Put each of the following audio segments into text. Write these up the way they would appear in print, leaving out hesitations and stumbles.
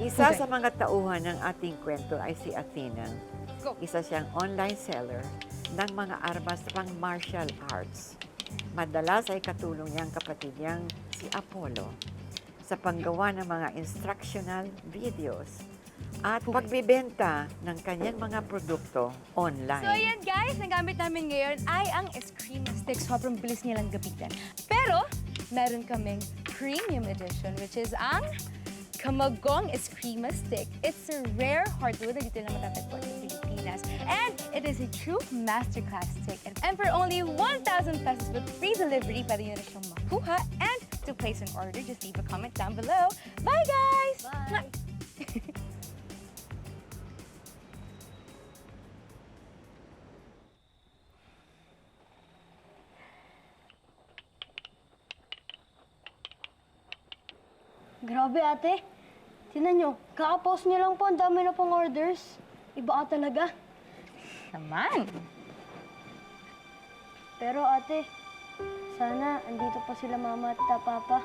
Isa sa mga tauhan ng ating kwento ay si Athena. Go. Isa siyang online seller ng mga armas pang martial arts. Madalas ay katulong niyang kapatid niyang si Apollo sa paggawa ng mga instructional videos at pagbibenta ng kanyang mga produkto online. So ayan guys, nagamit namin ngayon ay ang Eskrima stick. Sobrang bilis nilang gamitin. Pero, meron kaming premium edition which is ang Camagong Eskrima stick. It's a rare hardwood na dito lang matatagpuan sa Pilipinas. And it is a true masterclass stick. And for only 1,000 pesos with free delivery, pwede nyo na siyang makuha. And to place an order, just leave a comment down below. Bye guys! Bye. Grabe ate. Tingnan nyo, kaka-post nyo lang po, ang dami na pong orders. Iba ka talaga. Naman! Pero ate, sana andito pa sila mama at papa.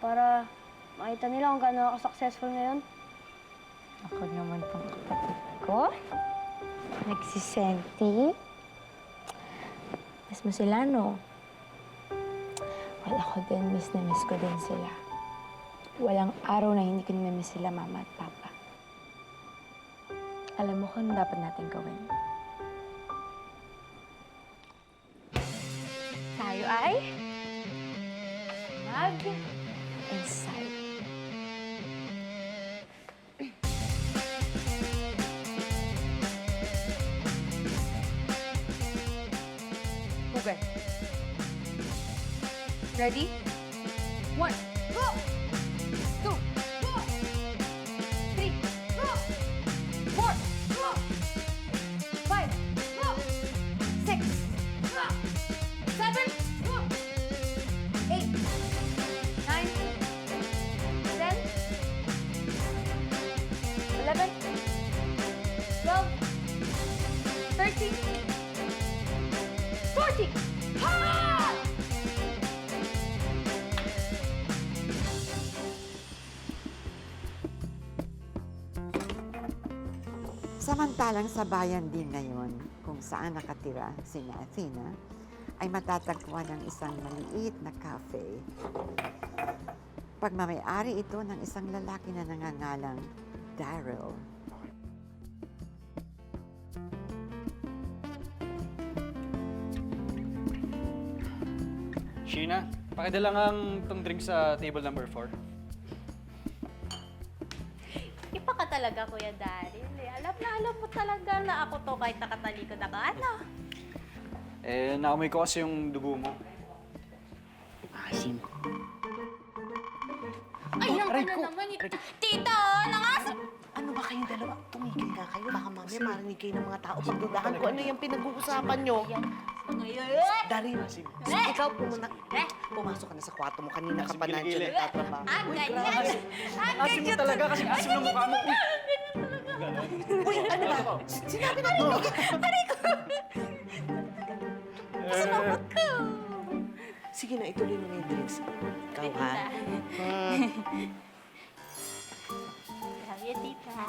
Para makita nila kung gaano ako successful ngayon. Ako naman pong kapatid ko. Nagsisenti. Miss mo sila, no? Well, ako din, miss na miss ko din sila. Walang araw na hindi ko namimiss sila, mama at papa. Alam mo kung ano dapat natin gawin. Tayo ay Inside. Okay. Ready? 1, go! 2, go! 3, go! 4, go! 5, go! 6, go! 7, go! 8, 9, 10, 11, 12, 13, 14! Ha! Samantalang sa bayan din ngayon, kung saan nakatira si Athena, ay matatagpuan ng isang maliit na cafe. Pagmamayari ito ng isang lalaki na nangangalang Daryl. Sheena, pakidala nga tong drink sa table number 4. Iba ka talaga, Kuya Daryl. Alam mo talaga na ako to kahit nakatalikod ako. Ano? Eh, naamoy ko kasi yung dugo mo. Asim. Ay, naman ito. Tita, nangasap! Ano ba kayong dalawa? Tumigil nga kayo. Baka mamaya marinig kayo ng mga tao. Pagdudahan ko ano yung pinag-uusapan nyo. Darin, ikaw pumasok ka na sa kwarto mo. Kanina ka pa nandiyan nagtatrabaho. Ganyan! Asim mo talaga kasi asim ng mukha mo. Uy, ano ba? Sinabi na tumigil. Aray ko! Salamat ko! Sige na, ituloy mo na yung drinks. Ikaw, ha? Love you, tita.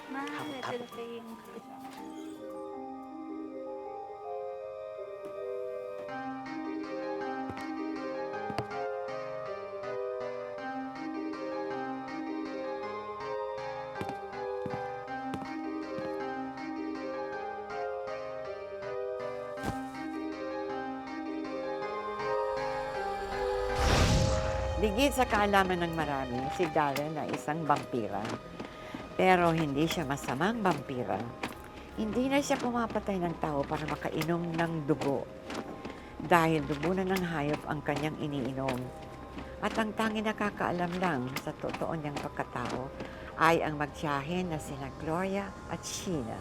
Ma, nadal ko yung... Ligid sa kaalaman ng marami, si Daryl ay isang vampira. Pero hindi siya masamang vampira. Hindi na siya pumapatay ng tao para makainom ng dugo. Dahil dugo na ng hayop ang kanyang iniinom. At ang tanging nakakaalam lang sa totoo niyang pagkatao ay ang magtiyahin na sina Gloria at Sheena